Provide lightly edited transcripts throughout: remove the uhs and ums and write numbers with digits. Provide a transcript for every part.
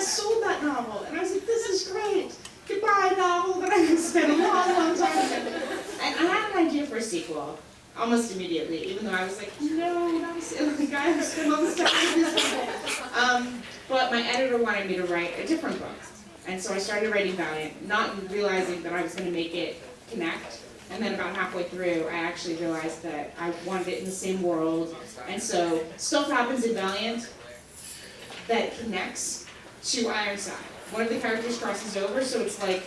I sold that novel, and I was like, this is great. Goodbye, novel that I spent a long, long time with. And I had an idea for a sequel, almost immediately, even though I was like, no, not a guy who spent all this time with this. But my editor wanted me to write a different book. And so I started writing Valiant, not realizing that I was going to make it connect. And then about halfway through, I actually realized that I wanted it in the same world. And so stuff happens in Valiant that connects to Ironside. One of the characters crosses over, so it's like,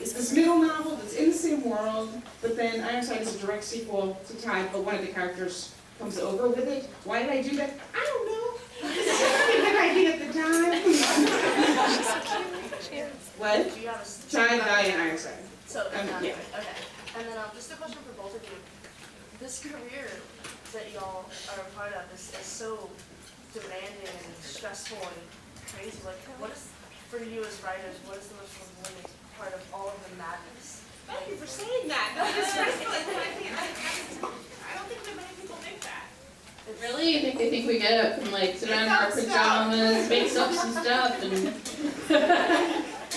it's this middle novel that's in the same world, but then Ironside is a direct sequel to Tide, but one of the characters comes over with it. Why did I do that? I don't know. This is a good idea at the time. What? Tide, Valiant, Ironside. So, yeah. Okay. And then just a question for both of you. This career that y'all are a part of is so demanding and stressful and crazy. Like, what is, for you as writers, what is the most rewarding part of all of the madness? Thank you for saying that. No, it's stressful. I don't think that many people think that. Really? You think they think we get up and like sit down in our pajamas, make up some stuff, and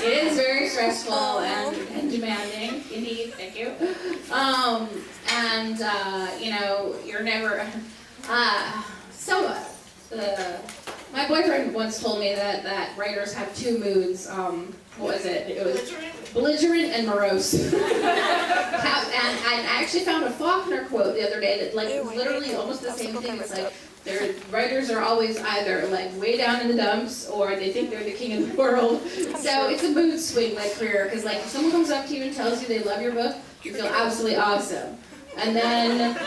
it is very stressful and demanding, indeed. Thank you. You know, you're never. My boyfriend once told me that writers have two moods. What was it? It was belligerent and morose. And I actually found a Faulkner quote the other day that like was literally almost the same thing. It's like their writers are always either like way down in the dumps or they think they're the king of the world. So it's a mood swing like career because like if someone comes up to you and tells you they love your book, you feel absolutely awesome. And then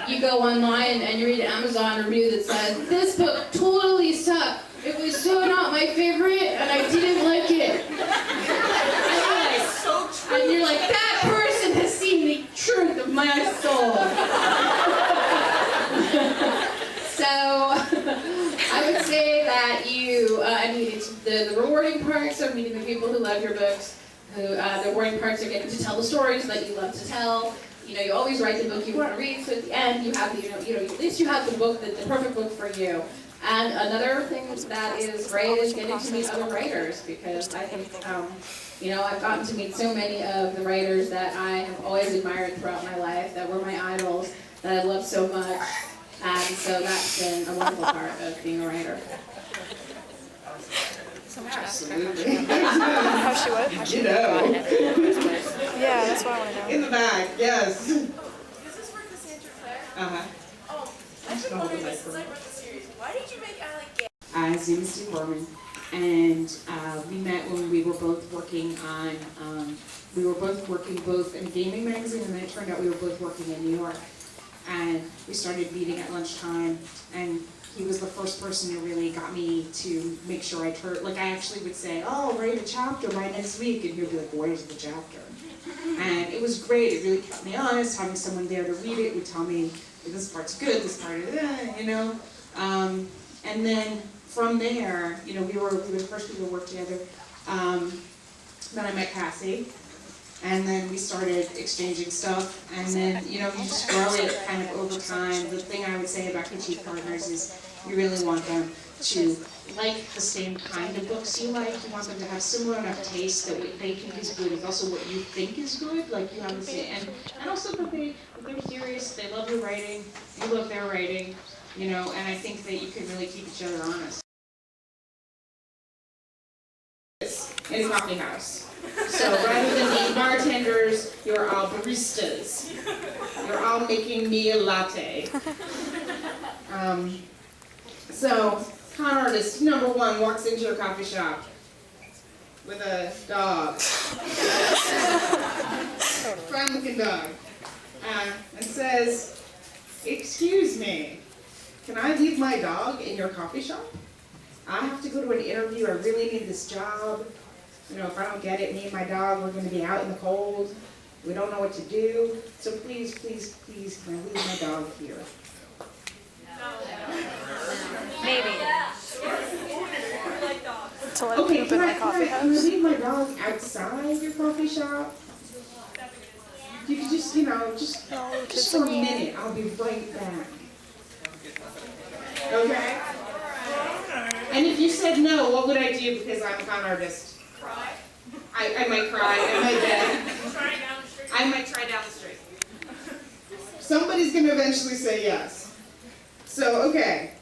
you go online and you read an Amazon review that says, this book totally sucked. It was so not my favorite and I didn't like it. And you're like, that person has seen the truth of my soul. So I would say that you, it's the rewarding parts are meeting the people who love your books. The rewarding parts are getting to tell the stories that you love to tell. You know, you always write the book you want to read, so at the end you have at least you have the book, the perfect book for you. And another thing that is great is getting to meet other writers, because I think, I've gotten to meet so many of the writers that I have always admired throughout my life, that were my idols, that I love so much. And so that's been a wonderful part of being a writer. Absolutely. How she what? How she Yeah, that's what I want to know. In the back, yes. Is this for Cassandra Clare? Uh-huh. I've been wondering this since I wrote the series. Why did you make I Like Gay? His name is Steve Berman, and we met when we were both working on, both in a gaming magazine, and then it turned out we were both working in New York. And we started meeting at lunchtime, and he was the first person who really got me to make sure I'd heard, like I actually would say, oh, write a chapter by next week, and he'd be like, where's the chapter? And it was great, it really kept me honest, having someone there to read it would tell me, this part's good, this part is, and then from there, we were the first people to work together. Then I met Cassie. And then we started exchanging stuff, and then, you just grow it kind of over time. The thing I would say about critique partners is you really want them to like the same kind of books you like. You want them to have similar enough taste that what they think is good is also what you think is good. Like you have to say, and also that they're serious, they love your writing, you love their writing, and I think that you can really keep each other honest. In a coffee house. So rather than being bartenders, you're all baristas. You're all making me a latte. So, con artist number one walks into a coffee shop with a dog. Friend-looking dog. And says, excuse me, can I leave my dog in your coffee shop? I have to go to an interview, I really need this job. If I don't get it, me and my dog, we're going to be out in the cold. We don't know what to do. So please, please, please, can I leave my dog here? Maybe. To let Okay, poop in my coffee can I house. leave my dog outside your coffee shop? You could just, just for a minute, I'll be right back. Okay? And if you say said no, what would I do because I'm a con artist? Cry. I might cry, I might beg. Try down the street. I might try down the street. Somebody's going to eventually say yes. So, okay.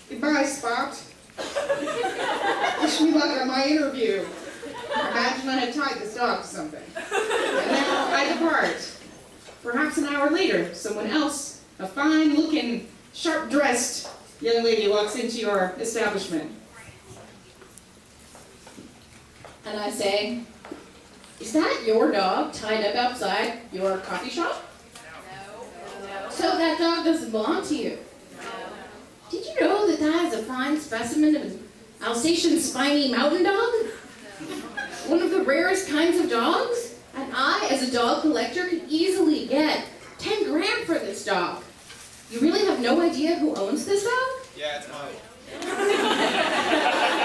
Goodbye, Spot. Wish me luck on my interview. Imagine I had tied this dog to something. And now I depart. Perhaps an hour later, someone else, a fine-looking, sharp-dressed young lady walks into your establishment. And I say, is that your dog tied up outside your coffee shop? No. So that dog doesn't belong to you? No. Did you know that that is a fine specimen of an Alsatian spiny mountain dog? One of the rarest kinds of dogs? And I, as a dog collector, could easily get 10 grand for this dog. You really have no idea who owns this dog? Yeah, it's mine.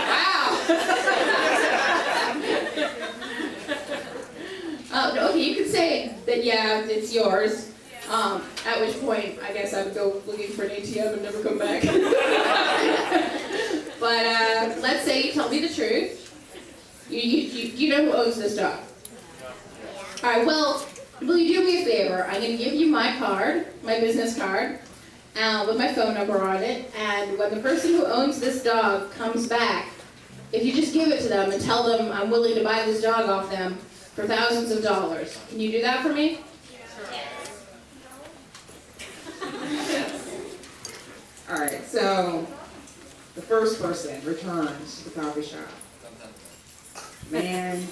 Wow! Okay, you could say that, yeah, it's yours. At which point, I guess I would go looking for an ATM and never come back. But let's say you tell me the truth. You know who owns this dog? All right, well, will you do me a favor? I'm going to give you my card, my business card, with my phone number on it, and when the person who owns this dog comes back, if you just give it to them and tell them I'm willing to buy this dog off them for thousands of dollars. Can you do that for me? All right, so the first person returns to the coffee shop. Man,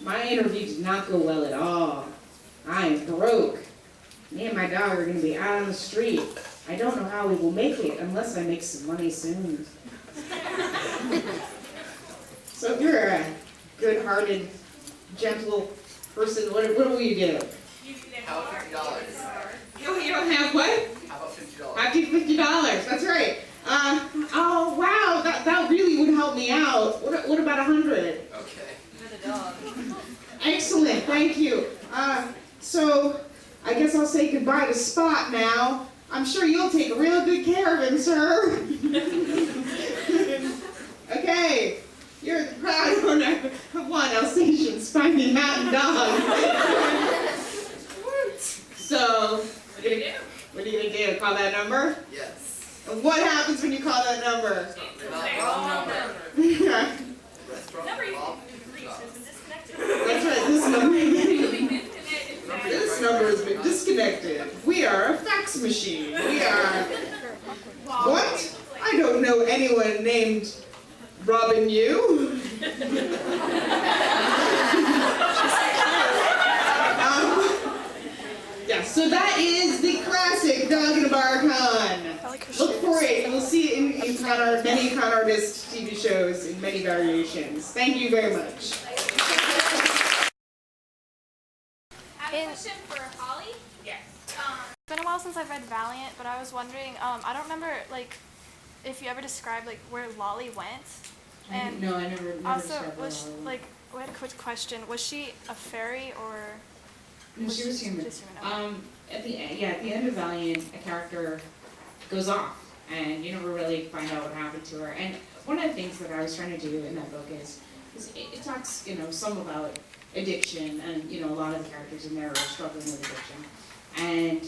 my interview did not go well at all. I am broke. Me and my dog are going to be out on the street. I don't know how we will make it unless I make some money soon. So if you're a good-hearted, gentle person, what will you do? How about $50? You don't have what? How about $50? I'll give $50. That's right. Oh wow, that really would help me out. What about 100? Okay. Excellent, thank you. So I guess I'll say goodbye to Spot now. I'm sure you'll take real good care of him, sir. Okay, you're the proud owner of one Alsatian spiny mountain dog. So, what are you gonna do? Call that number? Yes. And what happens when you call that number? Yeah. Number you has been disconnected. That's right, this number has been disconnected. We are a fax machine. We are... What? I don't know anyone named Robin Yu. Yeah, so that is the classic Dog in a Bar Con. Look for it. We'll see it in many con artist TV shows in many variations. Thank you very much. I have a question for Holly. Yes. It's been a while since I've read Valiant, but I was wondering, I don't remember, like, if you ever described, like, where Lolli went. And No, I never also, described was, Lolli. like, we had a quick question. Was she a fairy or... No, she was human. Just human, okay. At the end of Valiant, a character goes off, and you never really find out what happened to her. And one of the things that I was trying to do in that book is it talks, some about addiction, and a lot of the characters in there are struggling with addiction. And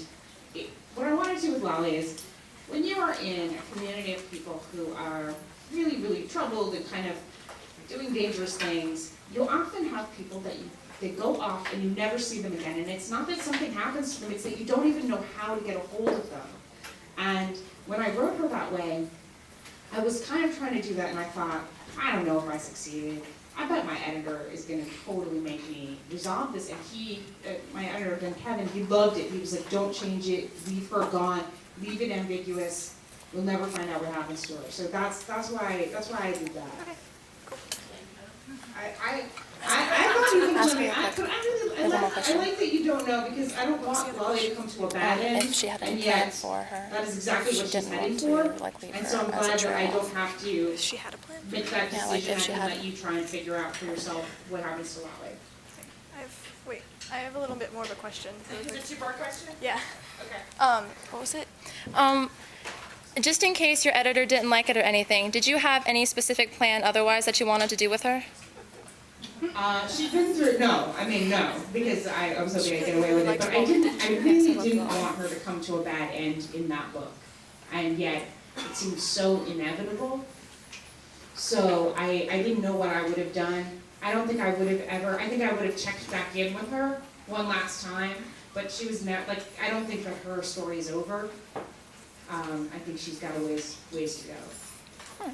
what I want to do with Lolli is, when you are in a community of people who are really, really troubled and kind of doing dangerous things, you'll often have people that they go off and you never see them again. And it's not that something happens to them, it's that you don't even know how to get a hold of them. And when I wrote her that way, I was kind of trying to do that, and I thought, I don't know if I succeeded. I bet my editor is going to totally make me resolve this. And my editor, then Kevin, he loved it. He was like, don't change it, leave her gone, leave it ambiguous. We'll never find out what happens to her. So that's why I did that. Okay. I thought you Ask could me a I question. I like that you don't know, because I don't want Lolli to come to a bad end. If she had and any plan yet, for her, that is exactly she what she's didn't heading want for. to like leave And her so I'm as a glad that I trail. don't have to She had a plan. make that Yeah, like decision. if she I can had- let you try and figure out for yourself what happens to Lolli. I have a little bit more of a question. Is it a two-part question? Yeah. Okay. What was it? Just in case your editor didn't like it or anything, did you have any specific plan otherwise that you wanted to do with her? She's been through, no, because I was hoping I'd get away with it, but I really didn't want her to come to a bad end in that book. And yet, it seemed so inevitable. So I didn't know what I would have done. I don't think I would have ever, I think I would have checked back in with her one last time, but she was never, like, I don't think that her story is over. I think she's got a ways to go.